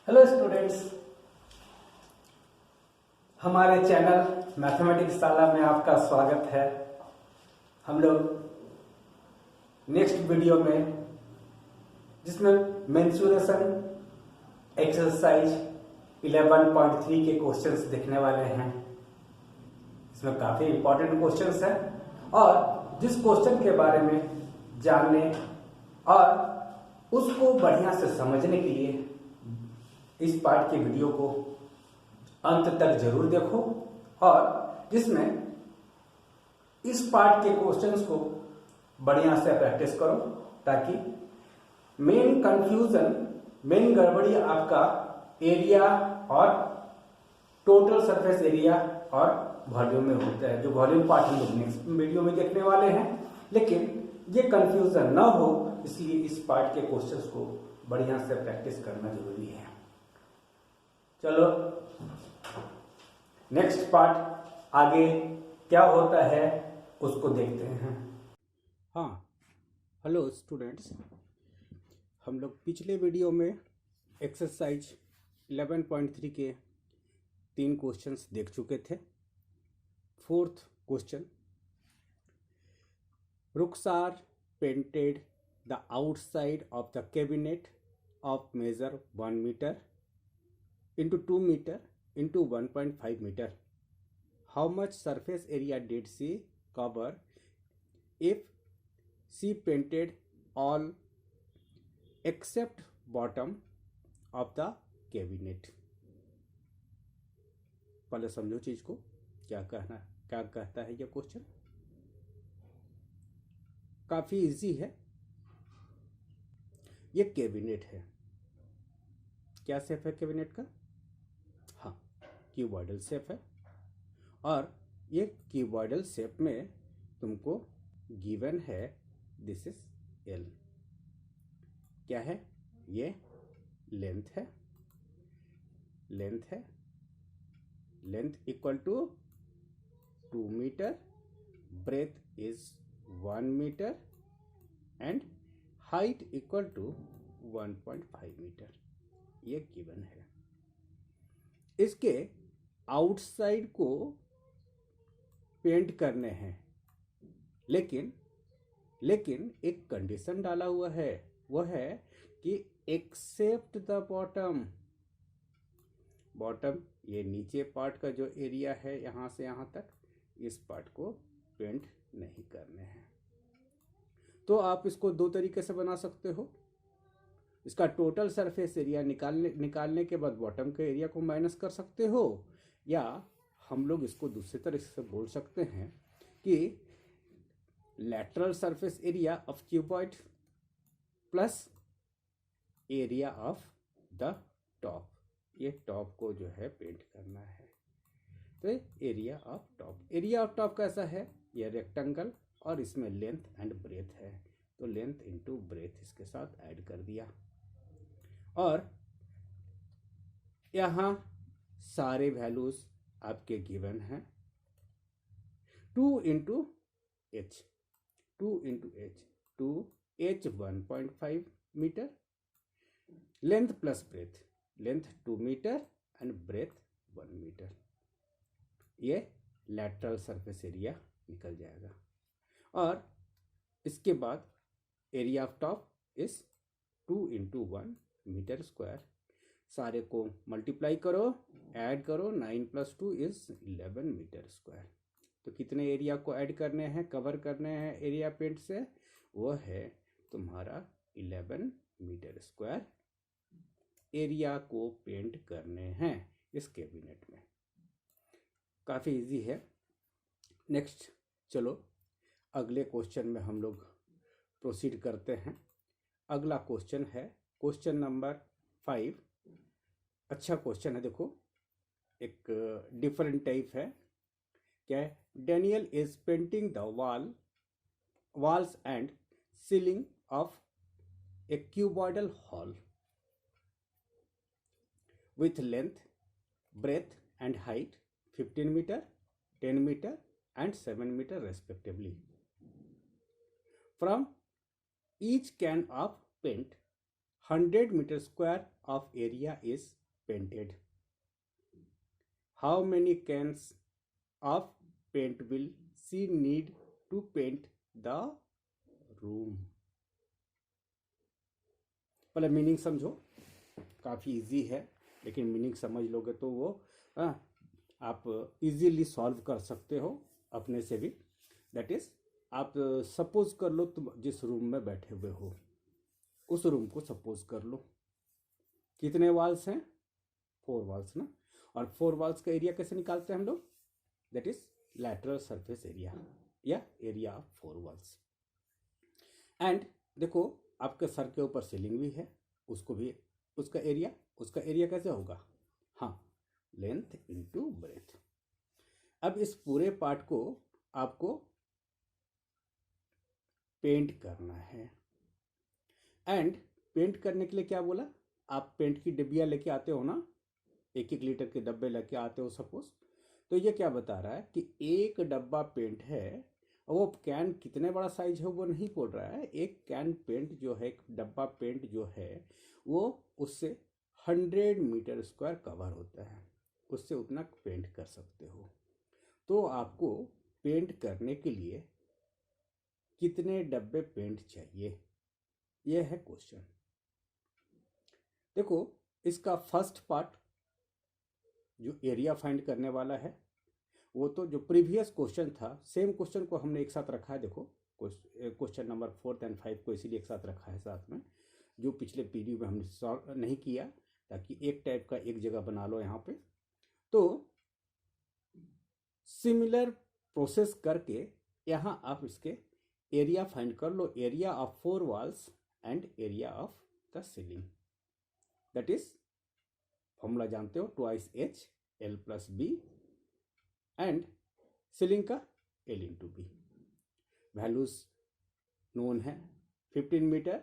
Hello students, हमारे channel mathematics शाला में आपका स्वागत है। हम लोग नेक्स्ट वीडियो में जिसमें मेंसुरेशन एक्सरसाइज 11.3 के क्वेश्चंस देखने वाले हैं। इसमें काफी इंपॉर्टेंट क्वेश्चंस हैं और जिस क्वेश्चन के बारे में जानने और उसको बढ़िया से समझने के लिए इस पार्ट की वीडियो को अंत तक जरूर देखो और जिसमें इस पार्ट के क्वेश्चंस को बढ़िया से प्रैक्टिस करो ताकि मेन कंफ्यूजन, मेन गड़बड़ी आपका एरिया और टोटल सरफेस एरिया और वॉल्यूम में होता है, जो वॉल्यूम पार्ट हम लोग नेक्स्ट वीडियो में देखने वाले हैं। लेकिन ये कंफ्यूजन ना हो इसलिए इस पार्ट के क्वेश्चंस को बढ़िया से प्रैक्टिस करना जरूरी है। चलो नेक्स्ट पार्ट आगे क्या होता है उसको देखते हैं। हाँ, हेलो स्टूडेंट्स, हम लोग पिछले वीडियो में एक्सरसाइज 11.3 के 3 क्वेश्चंस देख चुके थे। Fourth question, Rukhsar painted the outside of the cabinet of measure 1 metre into 2 meter into 1.5 meter. How much surface area did she cover if she painted all except bottom of the cabinet? पहले समझो चीज को, क्या कहता है ये question. काफी easy है। ये कैबिनेट है। क्या शेप है कैबिनेट का? क्यूबॉइडल शेप है और ये क्यूबॉइडल शेप में तुमको गिवन है दिस इज एल। क्या है ये? लेंथ है। Length equal to 2 metre, breadth is 1 metre and height equal to 1.5 metre. ये गिवन है। इसके आउटसाइड को पेंट करने हैं, लेकिन एक कंडीशन डाला हुआ है, वो है कि एक्सेप्ट द बॉटम ये नीचे पार्ट का जो एरिया है यहां से यहां तक, इस पार्ट को पेंट नहीं करने हैं। तो आप इसको दो तरीके से बना सकते हो। इसका टोटल सरफेस एरिया निकालने के बाद बॉटम के एरिया को माइनस कर सकते हो, या हम लोग इसको दूसरे तरीके से बोल सकते हैं कि lateral surface area of cuboid plus area of the top. ये टॉप को जो है पेंट करना है, तो एरिया ऑफ टॉप कैसा है? ये रेक्टेंगल और इसमें लेंथ एंड ब्रेथ है, तो लेंथ इंटू ब्रेथ इसके साथ ऐड कर दिया। और यहां सारे वैल्यूज आपके गिवन हैं। 2 into H, 2h 1.5 metre, length plus breadth, length 2 metre and breadth 1 metre. ये लैटरल सरफेस एरिया निकल जाएगा। और इसके बाद area of top is 2 into 1 metre square. सारे को मल्टीप्लाई करो, ऐड करो, 9 + 2 इज 11 मीटर स्क्वायर। तो कितने एरिया को ऐड करने हैं, कवर करने हैं एरिया पेंट से? वो है तुम्हारा 11 मीटर स्क्वायर एरिया को पेंट करने हैं इस कैबिनेट में। काफ़ी इजी है। नेक्स्ट चलो अगले क्वेश्चन में हम लोग प्रोसीड करते हैं। अगला क्वेश्चन है क्वेश्चन नंबर 5। अच्छा क्वेश्चन है, देखो एक डिफरेंट टाइप है। क्या है? Daniel is painting the walls and ceiling of a cuboidal hall with length, breadth and height 15 meter, 10 meter and 7 meter respectively. From each can of paint, 100 meter square of area is painted. How many cans of paint will she need to paint the room? पहले meaning समझो, काफ़ी easy है, लेकिन meaning समझ लोगे तो वो आप इजीली सॉल्व कर सकते हो अपने से भी। दैट इज, आप सपोज कर लो तुम जिस रूम में बैठे हुए हो, उस रूम को सपोज कर लो। कितने वॉल्स हैं? 4 वॉल्स ना। और 4 वॉल्स का एरिया कैसे निकालते हैं हम लोग? That is lateral surface area या एरिया ऑफ 4 वॉल्स। एंड देखो, आपके सर के ऊपर सीलिंग भी है, उसको भी उसका एरिया कैसे होगा? हाँ, लेंथ इंटू ब्रेथ। अब इस पूरे पार्ट को आपको पेंट करना है। एंड पेंट करने के लिए क्या बोला? आप पेंट की डिब्बियाँ लेके आते हो ना, 1-1 लीटर के डब्बे लेके आते हो सपोज। तो ये क्या बता रहा है कि एक डब्बा पेंट है, वो कैन कितने बड़ा साइज है वो नहीं बोल रहा है। एक कैन पेंट जो है, एक डब्बा पेंट जो है, वो उससे 100 मीटर स्क्वायर कवर होता है, उससे उतना पेंट कर सकते हो। तो आपको पेंट करने के लिए कितने डब्बे पेंट चाहिए, ये है क्वेश्चन। देखो, इसका फर्स्ट पार्ट जो एरिया फाइंड करने वाला है, वो तो जो प्रीवियस क्वेश्चन था, सेम क्वेश्चन को हमने एक साथ रखा है। देखो, क्वेश्चन नंबर 4 और 5 को इसीलिए एक साथ रखा है साथ में, जो पिछले पीडीयू में हमने सॉल्व नहीं किया, ताकि एक टाइप का एक जगह बना लो यहाँ पे। तो सिमिलर प्रोसेस करके यहाँ आप इसके एरिया फाइंड कर लो, area of 4 walls and area of the ceiling. That is, formula जानते हो, 2H L + B and ceiling का L × B। वैल्यूज नोन है, 15 मीटर,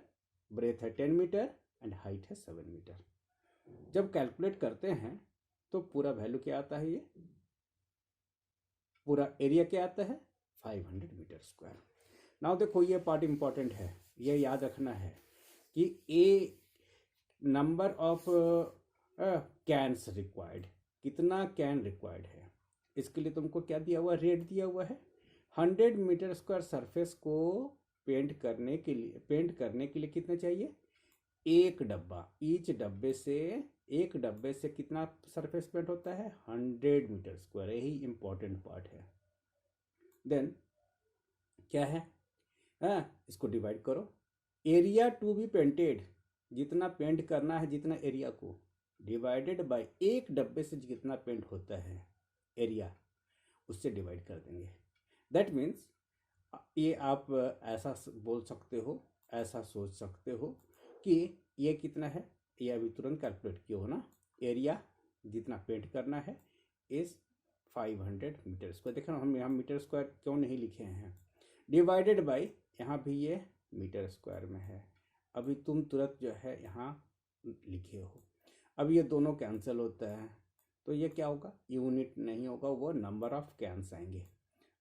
ब्रेथ है 10 मीटर एंड हाइट है 7 मीटर। जब कैलकुलेट करते हैं तो पूरा वैल्यू क्या आता है? ये पूरा एरिया क्या आता है? 500 मीटर स्क्वायर। नाउ देखो, ये पार्ट इंपॉर्टेंट है, ये याद रखना है कि ए नंबर ऑफ कैन्स रिक्वायर्ड, कितना कैन रिक्वायर्ड है, इसके लिए तुमको क्या दिया हुआ? रेट दिया हुआ है। 100 मीटर स्क्वायर सरफेस को पेंट करने के लिए कितना चाहिए? एक डब्बा। ईच डब्बे से, एक डब्बे से कितना सरफेस पेंट होता है? 100 मीटर स्क्वायर। यही इंपॉर्टेंट पार्ट है। देन क्या है? इसको डिवाइड करो, एरिया टू बी पेंटेड, जितना पेंट करना है, जितना एरिया को, डिवाइडेड बाय एक डब्बे से जितना पेंट होता है एरिया, उससे डिवाइड कर देंगे। दैट मीन्स, ये आप ऐसा बोल सकते हो, ऐसा सोच सकते हो कि ये कितना है, ये अभी तुरंत कैलकुलेट किया हो ना, एरिया जितना पेंट करना है इस 500 मीटर स्क्वायर। देखो, हम यहाँ मीटर स्क्वायर क्यों नहीं लिखे हैं? डिवाइडेड बाय, यहाँ भी ये मीटर स्क्वायर में है, अभी तुम तुरंत जो है यहाँ लिखे हो। अब ये दोनों कैंसिल होता है, तो ये क्या होगा? यूनिट नहीं होगा, वो नंबर ऑफ कैंस आएंगे।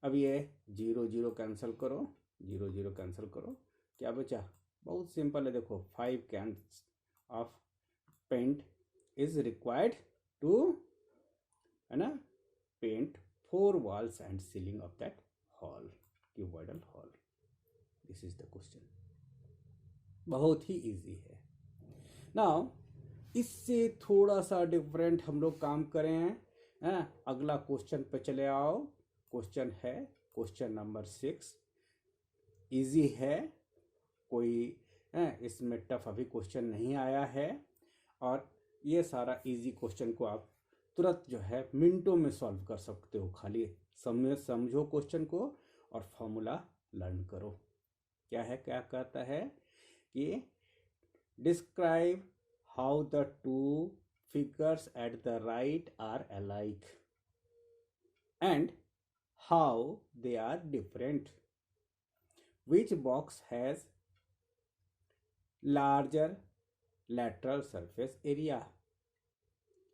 अब ये 0 0 कैंसिल करो, 0 0 कैंसिल करो, क्या बचा? बहुत सिंपल है, देखो, 5 cans of paint is required to, है ना, paint 4 walls and ceiling of that hall, cuboidal hall. This is the question. बहुत ही इजी है। नाउ इससे थोड़ा सा डिफरेंट हम लोग काम करें। अगला क्वेश्चन पे चले आओ। क्वेश्चन है क्वेश्चन नंबर 6। इजी है, कोई इसमें टफ अभी क्वेश्चन नहीं आया है, और ये सारा इजी क्वेश्चन को आप तुरंत जो है मिनटों में सॉल्व कर सकते हो। खाली समझो क्वेश्चन को और फॉर्मूला लर्न करो। क्या है, क्या कहता है कि describe how the two figures at the right are alike and how they are different. Which box has larger lateral surface area?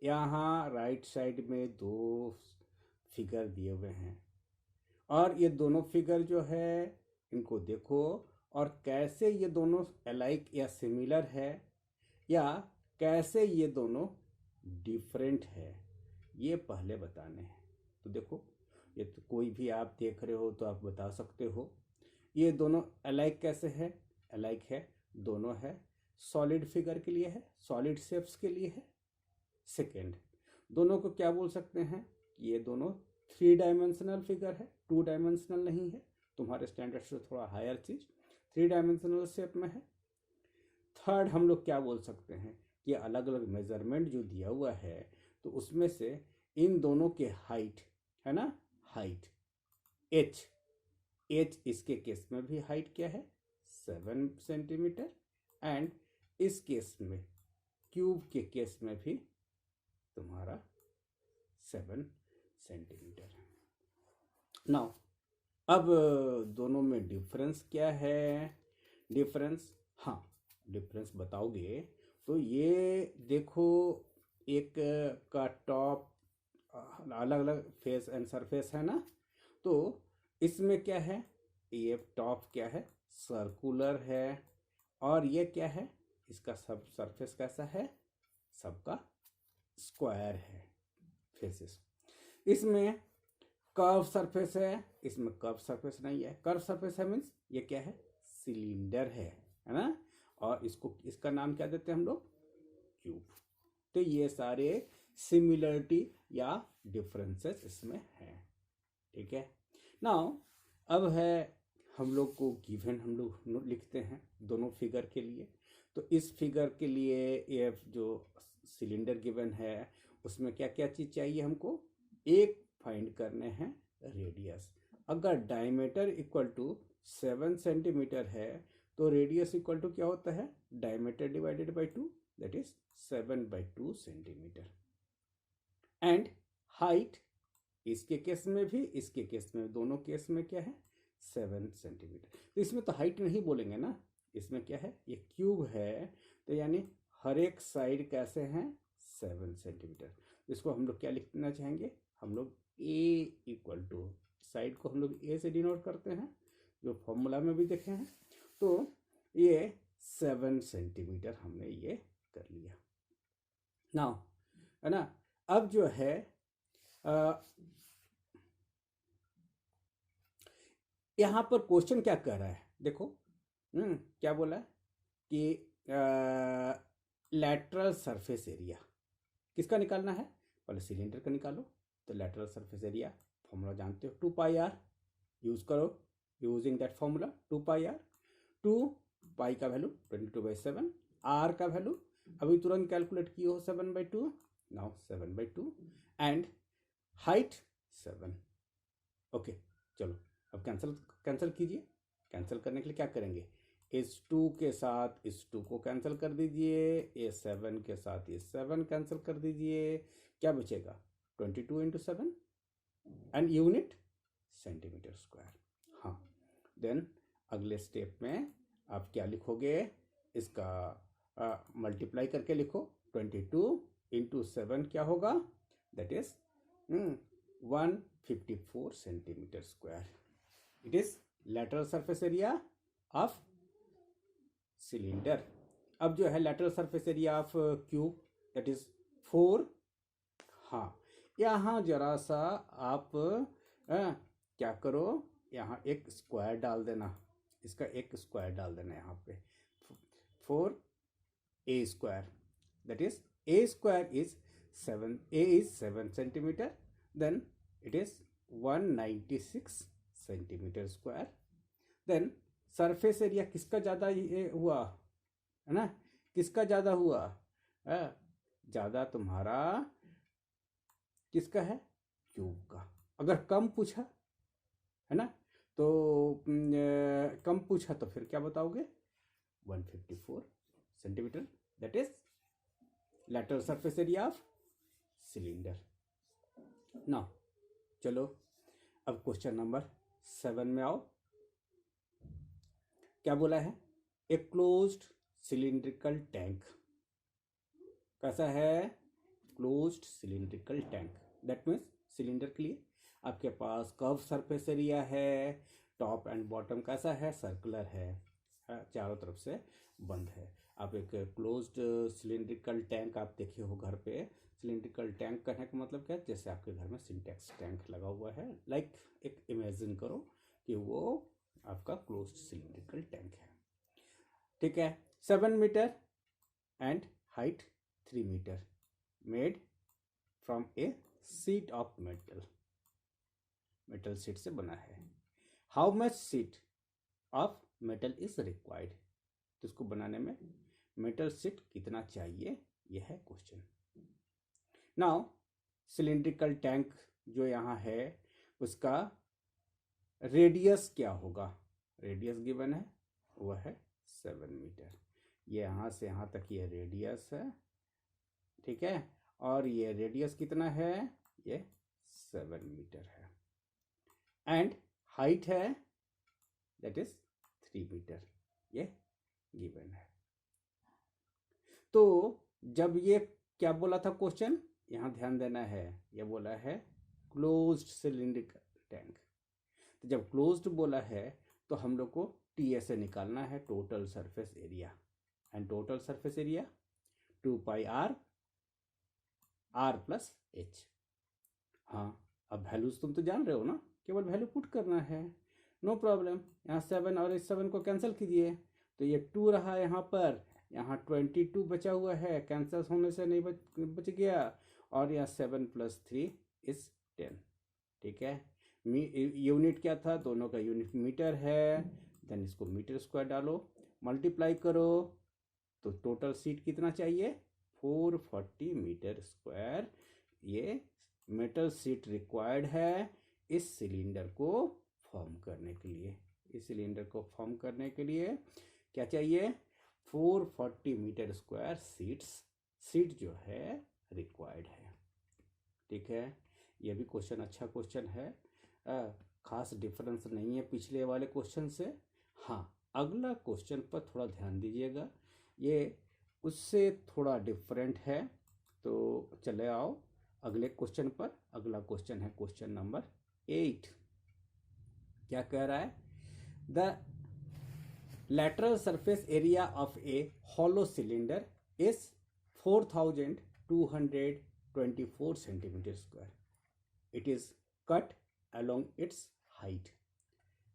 यहाँ राइट साइड में 2 फिगर दिए हुए हैं, और ये दोनों फिगर जो है, इनको देखो और कैसे ये दोनों अलाइक या सिमिलर है, या कैसे ये दोनों डिफरेंट है, ये पहले बताने हैं। तो देखो, ये तो कोई भी आप देख रहे हो तो आप बता सकते हो ये दोनों अलाइक कैसे है। अलाइक है, दोनों है सॉलिड फिगर के लिए है, सॉलिड शेप्स के लिए है। सेकेंड, दोनों को क्या बोल सकते हैं, ये दोनों 3 डायमेंशनल फिगर है, 2 डायमेंशनल नहीं है। तुम्हारे स्टैंडर्ड से थोड़ा हायर चीज 3 डायमेंशनल शेप में है। थर्ड, हम लोग क्या बोल सकते हैं कि अलग अलग मेजरमेंट जो दिया हुआ है तो उसमें से इन दोनों के हाइट है ना, हाइट एच, इसके केस में भी हाइट क्या है 7 सेंटीमीटर, एंड इस केस में क्यूब के केस में भी तुम्हारा 7 सेंटीमीटर है। नाउ अब दोनों में डिफरेंस क्या है, डिफरेंस, हाँ डिफरेंस बताओगे तो ये देखो, एक का टॉप अलग अलग फेस एंड सरफेस है ना, तो इसमें क्या है, ये टॉप क्या है सर्कुलर है, और ये क्या है इसका सब सरफेस कैसा है, सबका स्क्वायर है फेसेस। इसमें कर्व सरफेस है, इसमें कर्व सरफेस नहीं है। कर्व सरफेस है मीन्स ये क्या है सिलेंडर है ना, और इसको इसका नाम क्या देते हैं हम लोग क्यूब। तो ये सारे सिमिलरिटी या डिफरेंसेस इसमें हैं, ठीक है। नाउ अब है हम लोग को गिवन, हम लोग लिखते हैं दोनों फिगर के लिए। तो इस फिगर के लिए ये जो सिलेंडर गिवन है उसमें क्या क्या चीज चाहिए हमको, एक फाइंड करने हैं रेडियस। अगर डायमीटर इक्वल टू 7 सेंटीमीटर है तो रेडियस इक्वल टू क्या होता है diameter divided by 2, that is 7/2 centimetre. And height इसके केस में भी इसके केस में, दोनों केस में क्या है 7 सेंटीमीटर। तो इसमें तो हाइट नहीं बोलेंगे ना, इसमें क्या है ये क्यूब है, तो यानी हर एक साइड कैसे हैं 7 सेंटीमीटर। इसको हम लोग क्या लिखना चाहेंगे, हम लोग ए इक्वल टू, साइड को हम लोग ए से डिनोट करते हैं जो फॉर्मूला में भी देखे हैं। तो ये 7 सेंटीमीटर हमने ये कर लिया। नाउ है ना, अब जो है यहाँ पर क्वेश्चन क्या कह रहा है देखो, क्या बोला है कि लैटरल सरफेस एरिया किसका निकालना है, पहले सिलेंडर का निकालो। तो लैटरल सरफेस एरिया फॉर्मूला जानते हो 2πr, यूज करो यूजिंग दैट फॉर्मूला 2πr। 2 पाई का वैल्यू 22/7, आर का वैल्यू अभी तुरंत कैलकुलेट किए हो 7/2, नाउ 7/2, एंड हाइट 7। ओके चलो अब कैंसिल कीजिए। कैंसिल करने के लिए क्या करेंगे, इस 2 के साथ इस 2 को कैंसिल कर दीजिए, ये 7 के साथ ये 7 कैंसिल कर दीजिए, क्या बचेगा 22 × 7 एंड यूनिट सेंटीमीटर स्क्वायर। हाँ, देन अगले स्टेप में आप क्या लिखोगे, इसका मल्टीप्लाई करके लिखो, 22 × 7 क्या होगा, that is 154 centimetre square. It is lateral surface area of cylinder। अब जो है lateral surface area of cube that is 4। हाँ, यहाँ जरा सा आप क्या करो, यहाँ एक स्क्वायर डाल देना, इसका एक स्क्वायर डाल देना यहाँ पे, 4a square, that is a square is 7, a is 7 centimetre, then it is 196 centimetre square. Then surface area किसका ज़्यादा ये हुआ है ना, किसका ज़्यादा हुआ, ज़्यादा तुम्हारा किसका है क्यूब का। अगर कम पूछा है ना, तो कम पूछा तो फिर क्या बताओगे 154 centimetre, that is lateral surface area of cylinder. Now चलो अब क्वेश्चन नंबर 7 में आओ। क्या बोला है, ए क्लोज्ड सिलिंड्रिकल टैंक, कैसा है closed cylindrical tank, that means cylinder के लिए आपके पास कर्व सरफेस एरिया है, टॉप एंड बॉटम कैसा है सर्कुलर है चारों तरफ से बंद है। आप एक क्लोज्ड सिलिंड्रिकल टैंक आप देखे हो घर पे। सिलिंड्रिकल टैंक कहने का मतलब क्या है, जैसे आपके घर में सिंटेक्स टैंक लगा हुआ है, लाइक एक इमेजिन करो कि वो आपका क्लोज्ड सिलिंड्रिकल टैंक है। ठीक है, 7 metre and height 3 metre, made from a sheet of metal sheet से बना है। How much sheet of metal is required, तो इसको बनाने में मेटल शीट कितना चाहिए, यह है क्वेश्चन। नाउ सिलिंड्रिकल टैंक जो यहाँ है उसका रेडियस क्या होगा, रेडियस गिवन है, वह है 7 मीटर। ये यहाँ से यहाँ तक ये रेडियस है, ठीक है, और ये रेडियस कितना है, ये 7 मीटर है। एंड हाइट है दैट इज 3 मीटर, ये गिवन है। तो जब ये क्या बोला था क्वेश्चन, यहाँ ध्यान देना है, ये बोला है क्लोज्ड सिलिंड्रिकल टैंक। तो जब क्लोज्ड बोला है तो हम लोग को टी से निकालना है, total surface area, and total surface area 2 pi r plus h. हाँ, अब वैल्यूज तुम तो जान रहे हो ना, केवल वैल्यू पुट करना है, नो प्रॉब्लम। यहाँ 7 और इस 7 को कैंसिल कीजिए, तो ये 2 रहा यहाँ पर, यहाँ 22 बचा हुआ है, कैंसिल होने से नहीं बच गया, और यहाँ 7 + 3 इज 10। ठीक है, यूनिट क्या था, दोनों का यूनिट मीटर है, देन इसको मीटर स्क्वायर डालो, मल्टीप्लाई करो, तो टोटल सीट कितना चाहिए, 440 मीटर स्क्वायर। ये मेटल सीट रिक्वायर्ड है इस सिलेंडर को फॉर्म करने के लिए। इस सिलेंडर को फॉर्म करने के लिए क्या चाहिए, 440 मीटर स्क्वायर सीट जो है रिक्वायर्ड है। ठीक है, ये भी क्वेश्चन अच्छा क्वेश्चन है, खास डिफरेंस नहीं है पिछले वाले क्वेश्चन से। हाँ, अगला क्वेश्चन पर थोड़ा ध्यान दीजिएगा, ये उससे थोड़ा डिफरेंट है। तो चले आओ अगले क्वेश्चन पर। अगला क्वेश्चन है क्वेश्चन नंबर 8। क्या कह रहा है, the lateral surface area of a hollow cylinder is 4224 centimeter square. It is cut along its height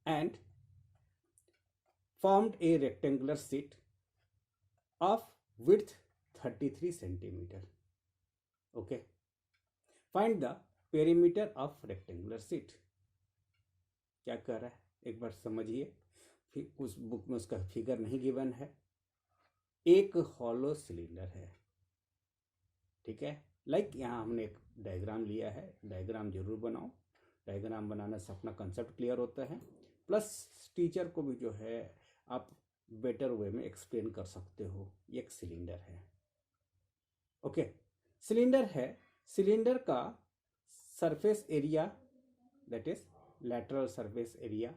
and formed a rectangular sheet of width 33 centimeter. Okay, find the perimeter of rectangular sheet. क्या कर रहा है, एक बार समझिए, उस book में उसका figure नहीं गिवन है। एक हॉलो सिलेंडर है, ठीक है, लाइक यहाँ हमने एक डायग्राम लिया है, डायग्राम जरूर बनाओ, डायग्राम बनाने से अपना कंसेप्ट क्लियर होता है, प्लस टीचर को भी जो है आप बेटर वे में एक्सप्लेन कर सकते हो। ये एक सिलेंडर है, ओके, सिलेंडर है, सिलेंडर का surface area that is lateral surface area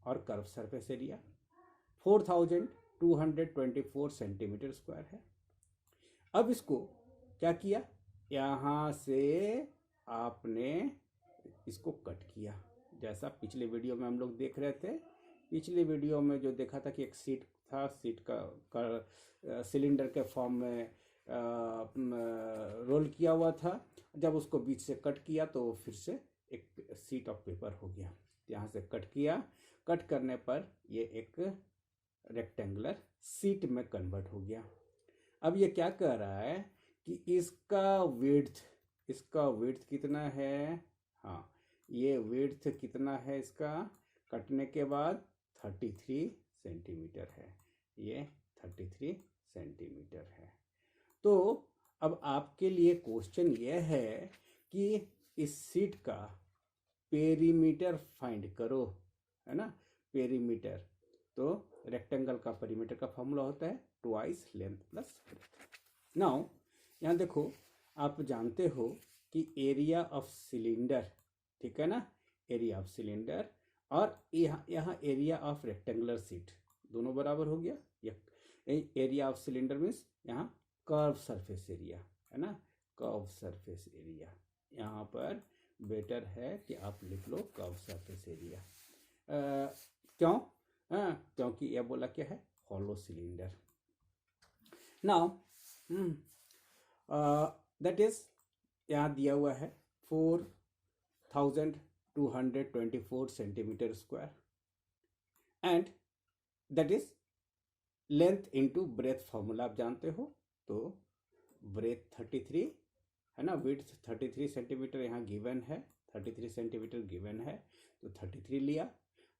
और curve surface area 4224 centimetre square है। अब इसको क्या किया, यहाँ से आपने इसको कट किया, जैसा पिछले वीडियो में हम लोग देख रहे थे। पिछले वीडियो में जो देखा था कि एक सीट था, सीट का सिलेंडर के फॉर्म में रोल किया हुआ था, जब उसको बीच से कट किया तो फिर से एक सीट ऑफ पेपर हो गया। यहाँ से कट किया, कट करने पर ये एक रेक्टेंगुलर सीट में कन्वर्ट हो गया। अब ये क्या कह रहा है कि इसका विड्थ कितना है, हाँ, ये विड्थ कितना है इसका कटने के बाद 33 सेंटीमीटर है, ये 33 सेंटीमीटर है। तो अब आपके लिए क्वेश्चन ये है कि इस सीट का पेरीमीटर फाइंड करो, है ना, पेरीमीटर। तो रेक्टेंगल का पेरीमीटर का फॉर्मूला होता है twice length plus breath. Now यहाँ देखो, आप जानते हो कि एरिया ऑफ सिलेंडर, ठीक है ना, एरिया ऑफ सिलेंडर और यहाँ एरिया ऑफ रेक्टेंगुलर सीट दोनों बराबर हो गया। एरिया ऑफ सिलेंडर मीन्स यहाँ कर्व सरफेस एरिया, है ना, कर्व सरफेस एरिया। यहाँ पर बेटर है कि आप लिख लो कर्व सरफेस एरिया। क्यों, क्योंकि यह बोला क्या है, hollow cylinder. Now that is यहाँ दिया हुआ है 4224 centimetre square and that is length into breadth formula आप जानते हो, तो ब्रेथ 33 है ना, विड्थ 33 सेंटीमीटर यहाँ गिवन है, 33 सेंटीमीटर गिवन है तो 33 लिया।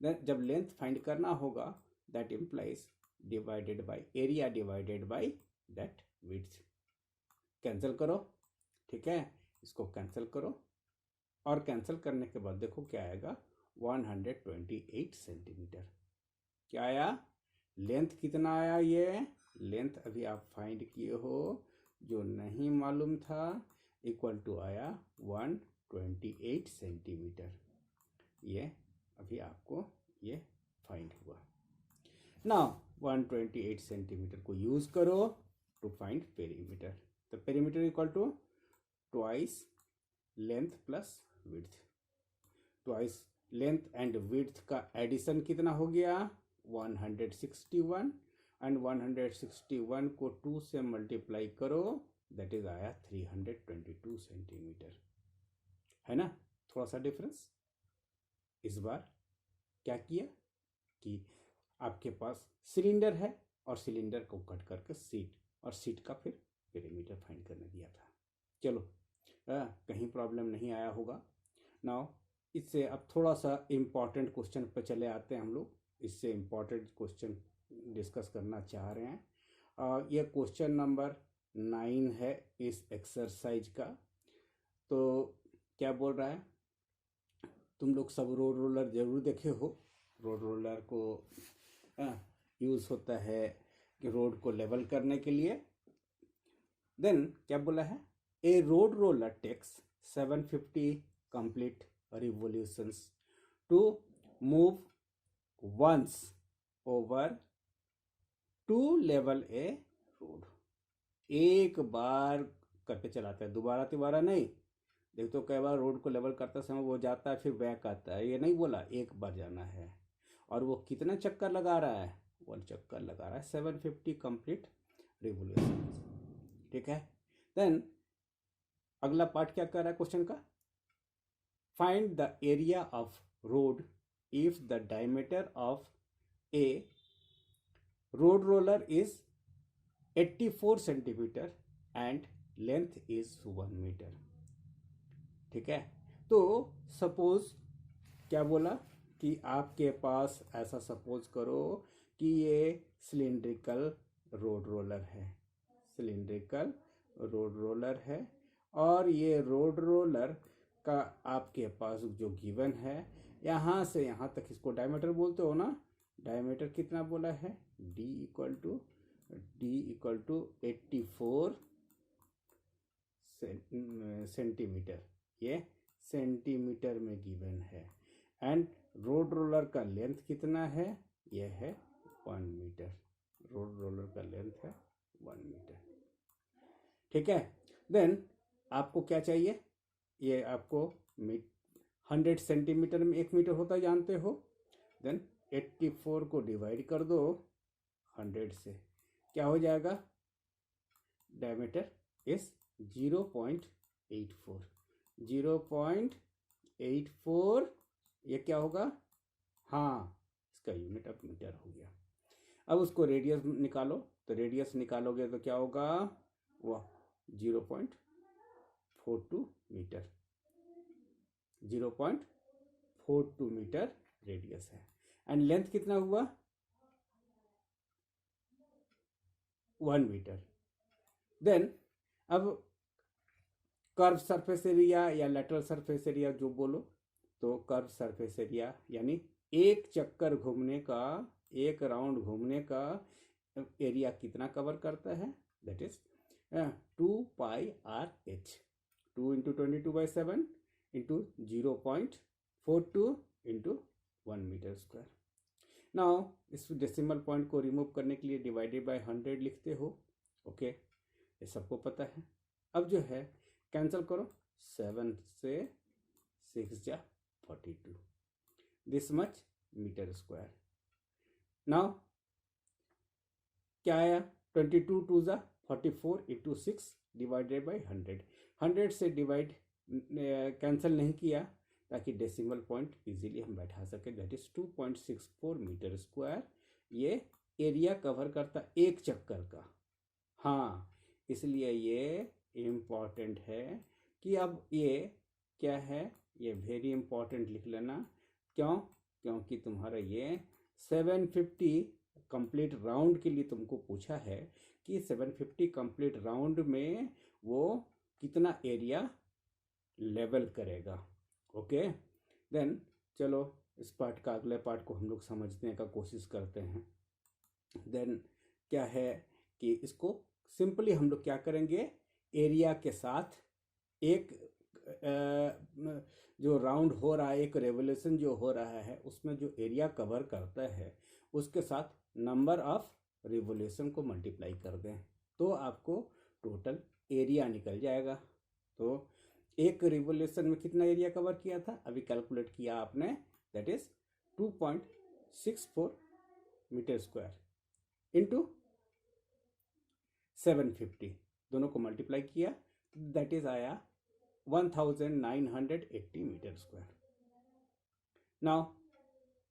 देन जब लेंथ फाइंड करना होगा that implies divided by area divided by that width. Cancel करो, ठीक है, इसको कैंसिल करो और कैंसिल करने के बाद देखो क्या आएगा 128 सेंटीमीटर। क्या आया, लेंथ कितना आया, ये लेंथ अभी आप फाइंड किए हो जो नहीं मालूम था, इक्वल टू आया 128 सेंटीमीटर। ये अभी आपको ये फाइंड हुआ। नाउ 128 सेंटीमीटर को यूज करो टू फाइंड पेरीमीटर। तो perimeter equal to twice length plus width. Twice length and width का एडिशन कितना हो गया 161 एंड 161 को 2 से मल्टीप्लाई करो दैट इज आया 322 सेंटीमीटर, है ना। थोड़ा सा डिफरेंस। इस बार क्या किया कि आपके पास सिलेंडर है और सिलेंडर को कट करके सीट और सीट का फिर पेरीमीटर फाइंड करने दिया था। चलो कहीं प्रॉब्लम नहीं आया होगा। नाउ इससे अब थोड़ा सा इम्पॉर्टेंट क्वेश्चन पर चले आते हैं हम लोग। इससे इम्पॉर्टेंट क्वेश्चन डिस्कस करना चाह रहे हैं। यह क्वेश्चन नंबर 9 है इस एक्सरसाइज का। तो क्या बोल रहा है, तुम लोग सब रोड रोलर जरूर देखे हो। रोड रोलर को यूज़ होता है कि रोड को लेवल करने के लिए। देन क्या बोला है, a road roller takes 750 complete revolutions to move once over to level a road। एक बार करके चलाता है, दोबारा नहीं। देख तो कई बार रोड को लेवल करते समय वो जाता है फिर बैक आता है, ये नहीं बोला, एक बार जाना है। और वो कितना चक्कर लगा रहा है, 1 चक्कर लगा रहा है, 750 कंप्लीट रिवोल्यूशन, ठीक है। देन अगला पार्ट क्या कर रहा है क्वेश्चन का, find the area of road if the diameter of a road roller is 84 centimeter and length is 1 meter। ठीक है, तो सपोज क्या बोला कि आपके पास ऐसा सपोज करो कि ये सिलिंड्रिकल रोड रोलर है, सिलिंड्रिकल रोड रोलर है और ये रोड रोलर का आपके पास जो गिवन है यहाँ से यहाँ तक, इसको डायमीटर बोलते हो ना। डायमीटर कितना बोला है, d इक्वल टू 84 सेंटीमीटर, ये सेंटीमीटर में गिवन है। एंड रोड रोलर का लेंथ कितना है, ये है 1 मीटर। रोड रोलर का लेंथ है 1 मीटर, ठीक है। देन आपको क्या चाहिए, ये आपको 100 सेंटीमीटर में 1 मीटर होता है जानते हो। देन 84 को डिवाइड कर दो 100 से, क्या हो जाएगा, डायमीटर इज 0.84, 0.84 ये क्या होगा, हाँ इसका यूनिट अब मीटर हो गया। अब उसको रेडियस निकालो, तो रेडियस निकालोगे तो क्या होगा, वह 0.42 मीटर, 0.42 मीटर रेडियस है। एंड लेंथ कितना हुआ, 1 मीटर। देन अब कर्व सरफेस एरिया या लेटरल सरफेस एरिया जो बोलो, तो कर्व सरफेस एरिया यानी एक चक्कर घूमने का, एक राउंड घूमने का एरिया कितना कवर करता है, that is 2 pi r h, 2 into 22/7 into 0.42 into 1 metre square. Now इस डेसिमल पॉइंट को रिमूव करने के लिए डिवाइडेड बाय 100 लिखते हो, ओके, ये सबको पता है। अब जो है कैंसिल करो, 7 से 6 जा 42, this much metre square. Now क्या आया, 22 टू ज़ा 44 इंटू 6 डिवाइडेड बाई 100। 100 से डिवाइड कैंसिल नहीं किया ताकि डेसिमल पॉइंट इजीली हम बैठा सकें। That is 2.64 metre square. ये एरिया कवर करता एक चक्कर का। हाँ, इसलिए ये इम्पॉर्टेंट है कि अब ये क्या है, ये वेरी इंपॉर्टेंट लिख लेना। क्यों? क्योंकि तुम्हारा ये 750 कंप्लीट राउंड के लिए तुमको पूछा है कि 750 कंप्लीट राउंड में वो कितना एरिया लेवल करेगा। ओके, देन चलो इस पार्ट का अगले पार्ट को हम लोग समझने का कोशिश करते हैं। देन क्या है कि इसको सिंपली हम लोग क्या करेंगे, एरिया के साथ एक जो राउंड हो रहा है, एक रेवोल्यूशन जो हो रहा है, उसमें जो एरिया कवर करता है उसके साथ नंबर ऑफ रिवोल्यूशन को मल्टीप्लाई कर दें तो आपको टोटल एरिया निकल जाएगा। तो एक रिवोल्यूशन में कितना एरिया कवर किया था, अभी कैलकुलेट किया आपने, that is 2.64 metre square into 750, दोनों को मल्टीप्लाई किया, दैट इज आया 1980 मीटर स्क्वायर। नाउ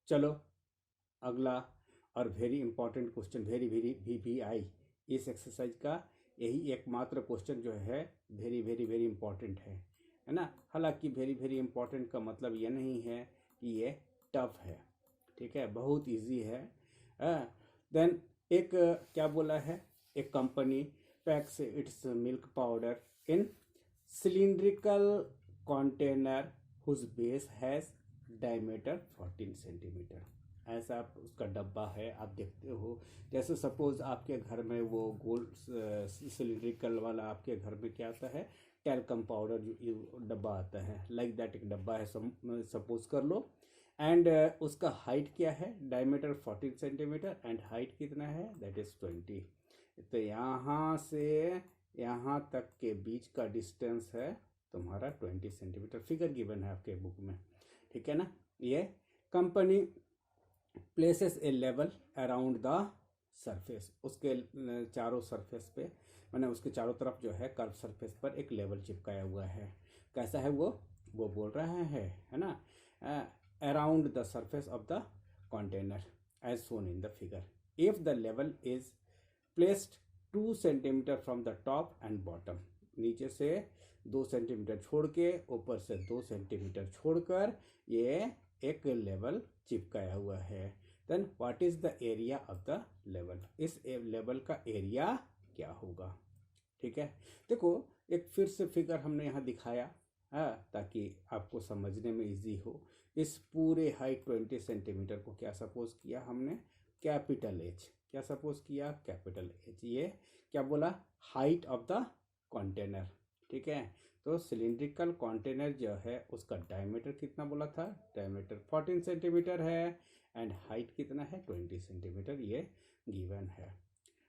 चलो अगला और very important question, very very VVI, इस एक्सरसाइज का यही एकमात्र क्वेश्चन जो है वेरी वेरी वेरी इंपॉर्टेंट है ना। हालांकि वेरी वेरी इंपॉर्टेंट का मतलब ये नहीं है कि ये टफ है, ठीक है, बहुत इजी है। देन एक क्या बोला है, एक company PACS it's milk powder in cylindrical container whose base has diameter 14 centimetre. ऐसा उसका डब्बा है, आप देखते हो। जैसे सपोज आपके घर में वो गोल सिलिंड्रिकल वाला आपके घर में क्या आता है, टैल्कम पाउडर जो डब्बा आता है, लाइक दैट एक डब्बा है सपोज कर लो। एंड उसका हाइट क्या है, डायमीटर 14 सेंटीमीटर एंड हाइट कितना है, दैट इज 20। तो यहाँ से यहाँ तक के बीच का डिस्टेंस है तुम्हारा 20 सेंटीमीटर। फिगर गिवन है आपके बुक में, ठीक है ना। ये company places A level around the surface, उसके चारों सरफेस पे, मैंने उसके चारों तरफ जो है कर्व सरफेस पर एक लेवल चिपकाया हुआ है। कैसा है वो बोल रहा है ना, around the surface of the container as shown in the figure. If the लेवल is placed 2 centimetre from the top and bottom, नीचे से 2 सेंटीमीटर छोड़ के ऊपर से 2 सेंटीमीटर छोड़कर ये एक लेवल चिपकाया हुआ है। Then what is the area of the लेवल, इस लेवल का एरिया क्या होगा, ठीक है। देखो एक फिर से फिगर हमने यहाँ दिखाया ताकि आपको समझने में इजी हो। इस पूरे हाइट 20 सेंटीमीटर को क्या सपोज किया हमने, कैपिटल एच। क्या सपोज किया, कैपिटल एच। ये क्या बोला, हाइट ऑफ द कंटेनर, ठीक है। तो सिलिंड्रिकल कंटेनर जो है उसका डायमीटर कितना बोला था, डायमीटर 14 सेंटीमीटर है एंड हाइट कितना है 20 सेंटीमीटर, ये गिवन है।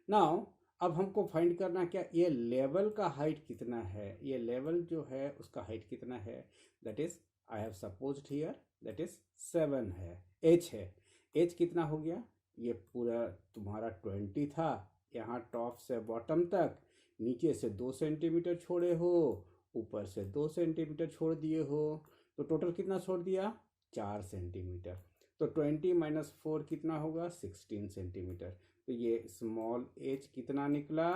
नाउ अब हमको फाइंड करना क्या, ये लेवल का हाइट कितना है, ये लेवल जो है उसका हाइट कितना है, that is I have supposed here that is 7 है, एच है। एच कितना हो गया, ये पूरा तुम्हारा 20 था, यहाँ टॉप से बॉटम तक, नीचे से 2 सेंटीमीटर छोड़े हो, ऊपर से 2 सेंटीमीटर छोड़ दिए हो, तो टोटल कितना छोड़ दिया, 4 सेंटीमीटर। तो 20 माइनस 4 कितना होगा, 16 सेंटीमीटर। तो ये स्मॉल एच कितना निकला,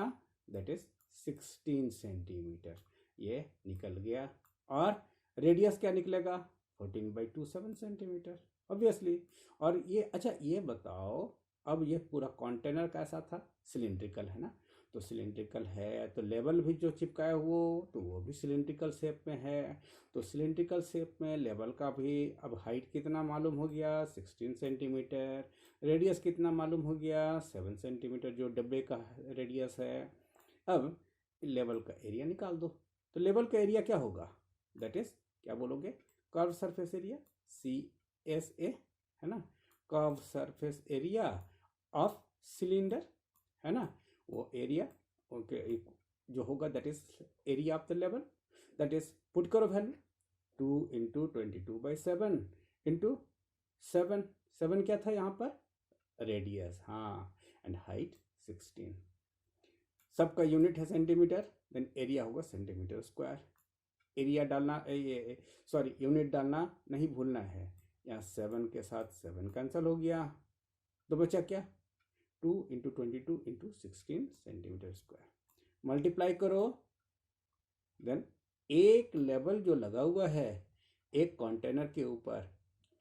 दैट इज 16 सेंटीमीटर, ये निकल गया। और रेडियस क्या निकलेगा, 14/27 सेंटीमीटर ऑब्वियसली। और ये अच्छा ये बताओ, अब ये पूरा कंटेनर कैसा था, सिलिंड्रिकल है ना, तो सिलिंड्रिकल है तो लेवल भी जो चिपकाया हुआ तो वो भी सिलिंड्रिकल शेप में है। तो सिलिंड्रिकल शेप में लेवल का भी अब हाइट कितना मालूम हो गया, 16 सेंटीमीटर। रेडियस कितना मालूम हो गया, 7 सेंटीमीटर जो डब्बे का रेडियस है। अब लेवल का एरिया निकाल दो, तो लेवल का एरिया क्या होगा, दैट इज क्या बोलोगे, कर्व सरफेस एरिया, CSA है ना, curve surface area of cylinder है ना, वो एरिया ओके जो होगा that is area of the level. That is put करो वैल्यू 2 इंटू 22/7 इंटू 7 क्या था यहाँ पर, रेडियस, हाँ, एंड हाइट 16। सबका यूनिट है सेंटीमीटर, देन एरिया होगा सेंटीमीटर स्क्वायर। एरिया डालना सॉरी यूनिट डालना नहीं भूलना है। यहाँ 7 के साथ 7 कैंसिल हो गया, तो बचा क्या 2 into 22 into 16 centimetre square. Multiply करो, देन एक लेवल जो लगा हुआ है एक कंटेनर के ऊपर,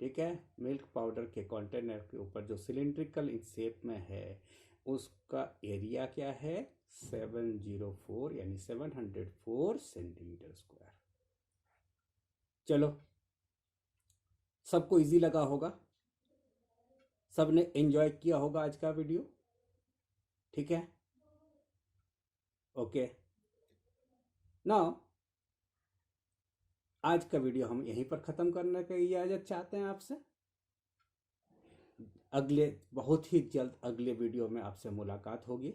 ठीक है, मिल्क पाउडर के कंटेनर के ऊपर जो सिलिंड्रिकल इन शेप में है, उसका एरिया क्या है 704 यानी 704 सेंटीमीटर स्क्वायर। चलो, सबको इजी लगा होगा, सबने एंजॉय किया होगा आज का वीडियो, ठीक है। ओके, नाउ आज का वीडियो हम यहीं पर ख़त्म करने की इजाज़त चाहते हैं आपसे। अगले बहुत ही जल्द अगले वीडियो में आपसे मुलाकात होगी,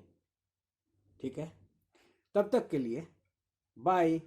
ठीक है। तब तक के लिए बाय।